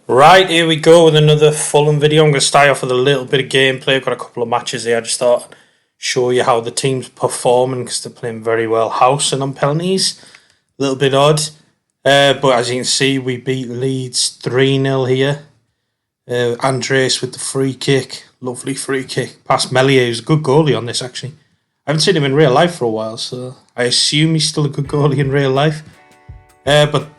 Right, here we go with another Fulham video. I'm going to start off with a little bit of gameplay. I've got a couple of matches here. I just thought I'd show you how the team's performing because they're playing very well. House and on penalties. A little bit odd. But as you can see, we beat Leeds 3-0 here. Andres with the free kick. Lovely free kick. Past Melier, who's a good goalie on this, actually. I haven't seen him in real life for a while, so I assume he's still a good goalie in real life. But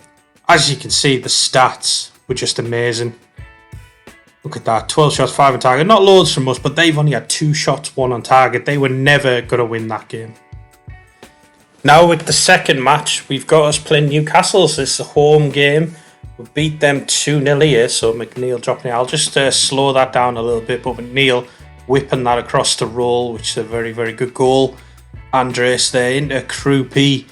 as you can see, the stats were just amazing. Look at that, 12 shots, 5 on target. Not loads from us, but they've only had 2 shots, 1 on target. They were never going to win that game. Now with the second match, we've got us playing Newcastle. So it's a home game. We beat them 2-0 here, so McNeil dropping it. I'll just slow that down a little bit, but McNeil whipping that across the roll, which is a very, very good goal. Andres there into Krupi.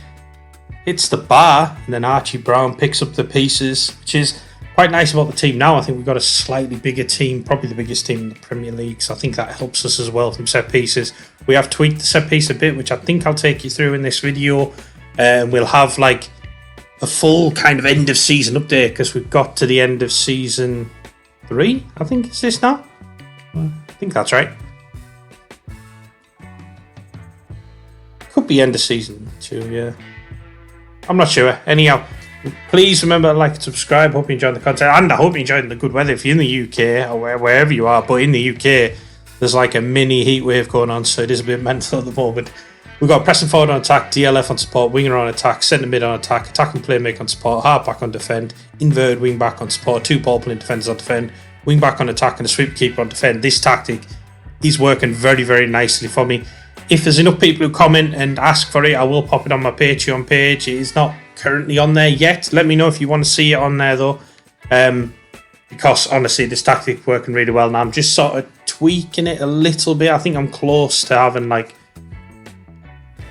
Hits the bar, and then Archie Brown picks up the pieces, which is quite nice about the team now. I think we've got a slightly bigger team, probably the biggest team in the Premier League, so I think that helps us as well from set pieces. We have tweaked the set piece a bit, which I think I'll take you through in this video, and we'll have like a full kind of end of season update because we've got to the end of season 3, I think is this now? I think that's right. Could be end of season 2, yeah. I'm not sure. Anyhow, please remember to like and subscribe. Hope you enjoyed the content, and I hope you enjoyed the good weather if you're in the UK or wherever you are. But in the UK, there's like a mini heat wave going on, so it is a bit mental at the moment. We've got pressing forward on attack, DLF on support, winger on attack, centre mid on attack, attacking playmaker on support, half back on defend, inverted wing back on support, 2 ball playing defenders on defend, wing back on attack, and a sweep keeper on defend. This tactic is working very, very nicely for me. If there's enough people who comment and ask for it, I will pop it on my Patreon page. It is not currently on there yet. Let me know if you want to see it on there though. Because honestly, this tactic is working really well now. I'm just sort of tweaking it a little bit. I think I'm close to having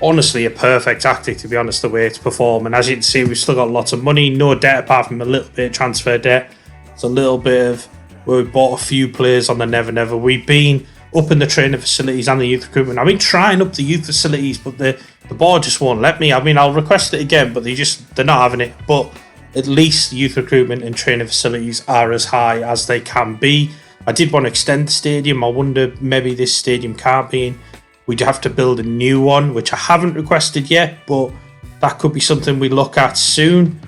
honestly a perfect tactic, to be honest, the way it's performing. As you can see, we've still got lots of money. No debt apart from a little bit of transfer debt. It's a little bit of where we bought a few players on the Never Never. We've been up in the training facilities and the youth recruitment. I've been trying up the youth facilities, but the board just won't let me. I mean, I'll request it again, but they're not having it. But at least the youth recruitment and training facilities are as high as they can be. I did want to extend the stadium. I wonder maybe this stadium can't be in. We'd have to build a new one, which I haven't requested yet, but that could be something we look at soon.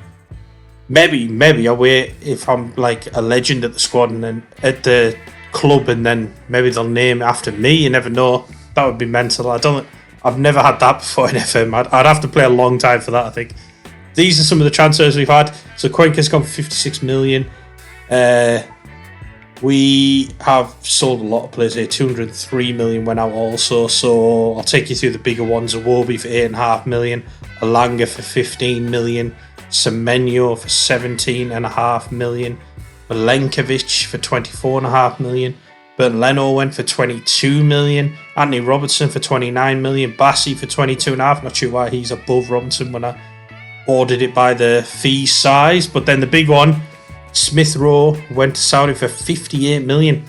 Maybe I'll wait if I'm like a legend at the squad and then at the club, and then maybe they'll name it after me. You never know. That would be mental. I've never had that before in FM. I'd have to play a long time for that, I think. These are some of the transfers we've had. So Cuenca's gone for 56 million. We have sold a lot of players here. 203 million went out also. So I'll take you through the bigger ones. Awobi for 8.5 million. Alanga for 15 million. Semenyo for 17.5 million. Milenkovic for 24.5 million. But Leno went for 22 million. Anthony Robertson for 29 million. Bassi for 22.5. Not sure why he's above Robinson when I ordered it by the fee size. But then the big one, Smith Rowe, went to Saudi for 58 million.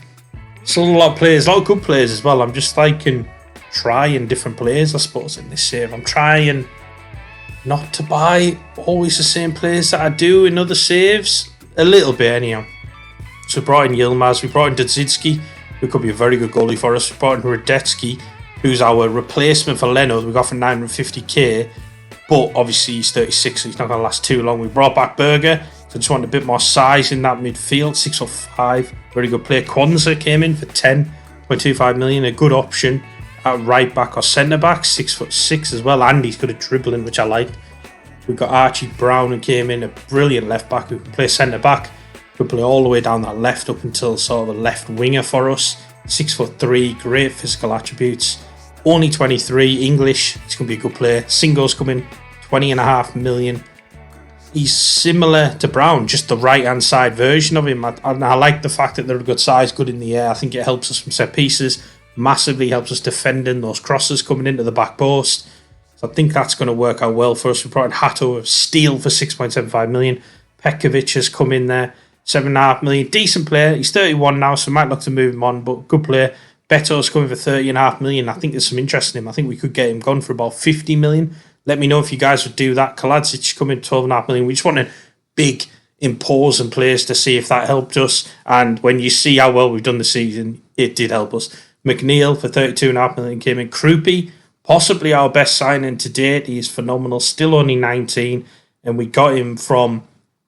So a lot of players, a lot of good players as well. I'm just trying different players, I suppose, in this save. I'm trying not to buy always the same players that I do in other saves. A little bit anyhow. So we brought in Yilmaz, we brought in Dadzidski, who could be a very good goalie for us. We brought in Radetsky, who's our replacement for Leno, we got for 950k, but obviously he's 36, so he's not going to last too long. We brought back Berger, so I just wanted a bit more size in that midfield, 6'5", very good player. Kwanzaa came in for 10.25 million, a good option at right back or centre back, 6'6" as well, and he's good at dribbling, which I like. We've got Archie Brown, who came in, a brilliant left back who can play centre back. Could play all the way down that left up until sort of a left winger for us. 6'3", great physical attributes. Only 23, English. He's going to be a good player. Singo's coming, 20.5 million. He's similar to Brown, just the right hand side version of him. I like the fact that they're a good size, good in the air. I think it helps us from set pieces. Massively helps us defending those crosses coming into the back post. So I think that's going to work out well for us. We brought in Hato of Steel for 6.75 million. Petkovic has come in there, 7.5 million. Decent player. He's 31 now, so might look to move him on, but good player. Beto's coming for 30.5 million. I think there's some interest in him. I think we could get him gone for about 50 million. Let me know if you guys would do that. Kaladzic coming 12.5 million. We just want a big imposing players to see if that helped us. And when you see how well we've done this season, it did help us. McNeil for 32.5 million came in. Krupi, possibly our best signing to date. He is phenomenal. Still only 19. And we got him from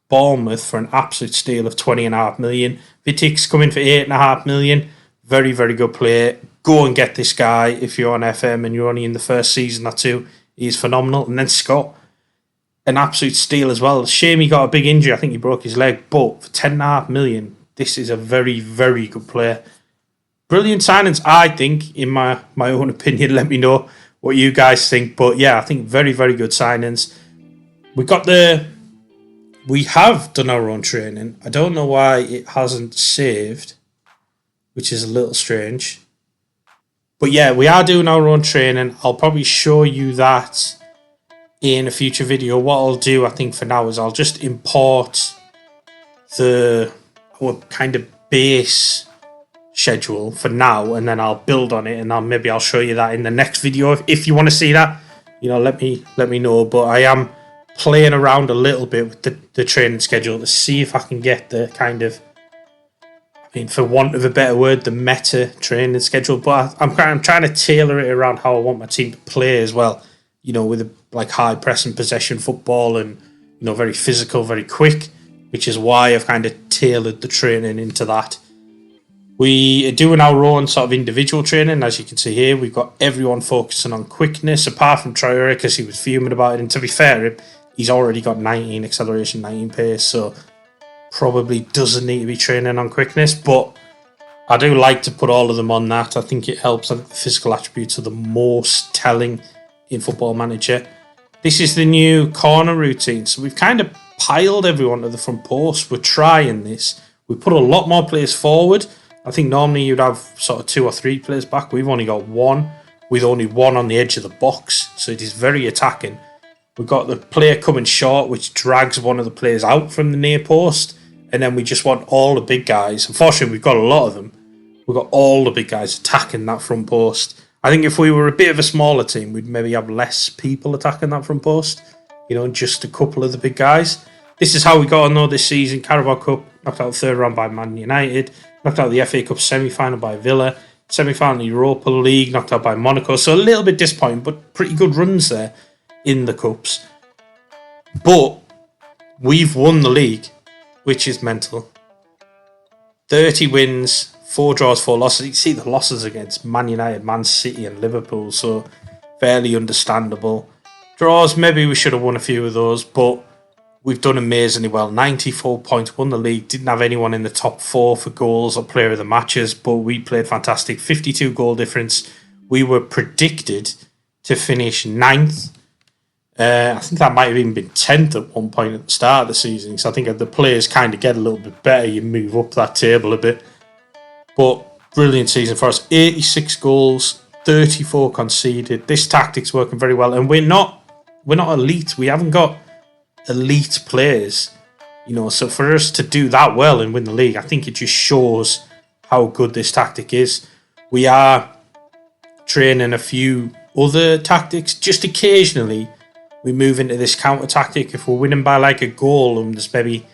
Bournemouth for an absolute steal of 20.5 million. Vitik's coming for 8.5 million. Very, very good player. Go and get this guy if you're on FM and you're only in the first season or two. He's phenomenal. And then Scott, an absolute steal as well. Shame he got a big injury. I think he broke his leg. But for 10.5 million, this is a very, very good player. Brilliant signings, I think, in my own opinion. Let me know what you guys think. But yeah, I think very, very good signings. We have done our own training. I don't know why it hasn't saved, which is a little strange. But yeah, we are doing our own training. I'll probably show you that in a future video. What I'll do, I think, for now is I'll just import our kind of base schedule for now, and then I'll build on it, and I'll show you that in the next video. If you want to see that, let me know. But I am playing around a little bit with the training schedule to see if I can get the kind of, for want of a better word, the meta training schedule. But I'm trying to tailor it around how I want my team to play as well. With high pressing possession football and very physical, very quick, which is why I've kind of tailored the training into that. We are doing our own sort of individual training, as you can see here. We've got everyone focusing on quickness, apart from Traore, because he was fuming about it. And to be fair, he's already got 19 acceleration, 19 pace, so probably doesn't need to be training on quickness. But I do like to put all of them on that. I think it helps. I think the physical attributes are the most telling in Football Manager. This is the new corner routine. So we've kind of piled everyone to the front post. We're trying this. We put a lot more players forward. I think normally you'd have sort of 2 or 3 players back. We've only got one, with only one on the edge of the box. So it is very attacking. We've got the player coming short, which drags one of the players out from the near post. And then we just want all the big guys. Unfortunately, we've got a lot of them. We've got all the big guys attacking that front post. I think if we were a bit of a smaller team, we'd maybe have less people attacking that front post. Just a couple of the big guys. This is how we got on though this season. Carabao Cup, knocked out the third round by Man United. Knocked out the FA Cup semi-final by Villa. Semi-final Europa League, knocked out by Monaco. So a little bit disappointing, but pretty good runs there in the Cups. But we've won the league, which is mental. 30 wins, 4 draws, 4 losses. You see the losses against Man United, Man City and Liverpool, so fairly understandable. Draws, maybe we should have won a few of those, but we've done amazingly well. 94 points, won the league. Didn't have anyone in the top 4 for goals or player of the matches, but we played fantastic. 52 goal difference. We were predicted to finish 9th. I think that might have even been 10th at one point at the start of the season. So I think as the players kind of get a little bit better, you move up that table a bit. But brilliant season for us. 86 goals, 34 conceded. This tactic's working very well. And we're not elite. We haven't got elite players. So for us to do that well and win the league, I think it just shows how good this tactic is. We are training a few other tactics. Just occasionally, we move into this counter tactic. If we're winning by a goal and there's maybe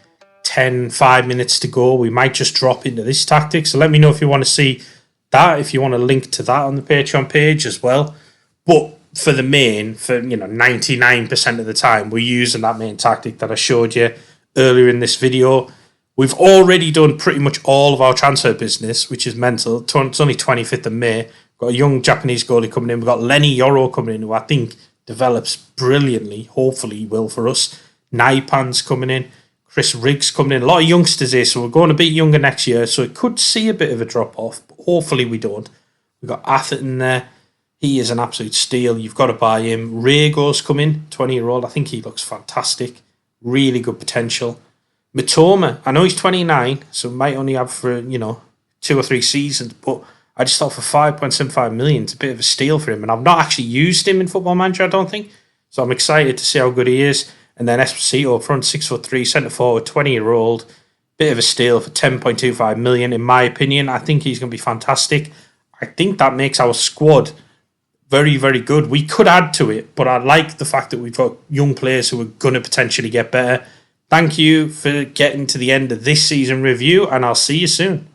5 minutes to go, we might just drop into this tactic. So let me know if you want to see that, if you want to link to that on the Patreon page as well. But for 99% of the time, we're using that main tactic that I showed you earlier in this video. We've already done pretty much all of our transfer business, which is mental. It's only 25th of May. We've got a young Japanese goalie coming in. We've got Lenny Yoro coming in, who I think develops brilliantly. Hopefully he will for us. Naipan's coming in. Chris Riggs coming in. A lot of youngsters here, so we're going a bit younger next year, so it could see a bit of a drop-off, but hopefully we don't. We've got Atherton there. He is an absolute steal. You've got to buy him. Riego's coming, 20-year-old. I think he looks fantastic. Really good potential. Matoma, I know he's 29, so might only have for, 2 or 3 seasons, but I just thought for 5.75 million, it's a bit of a steal for him. And I've not actually used him in Football Manager, I don't think. So I'm excited to see how good he is. And then Esposito up front, 6'3", centre forward, 20-year-old. Bit of a steal for 10.25 million, in my opinion. I think he's going to be fantastic. I think that makes our squad very, very good. We could add to it, but I like the fact that we've got young players who are going to potentially get better. Thank you for getting to the end of this season review, and I'll see you soon.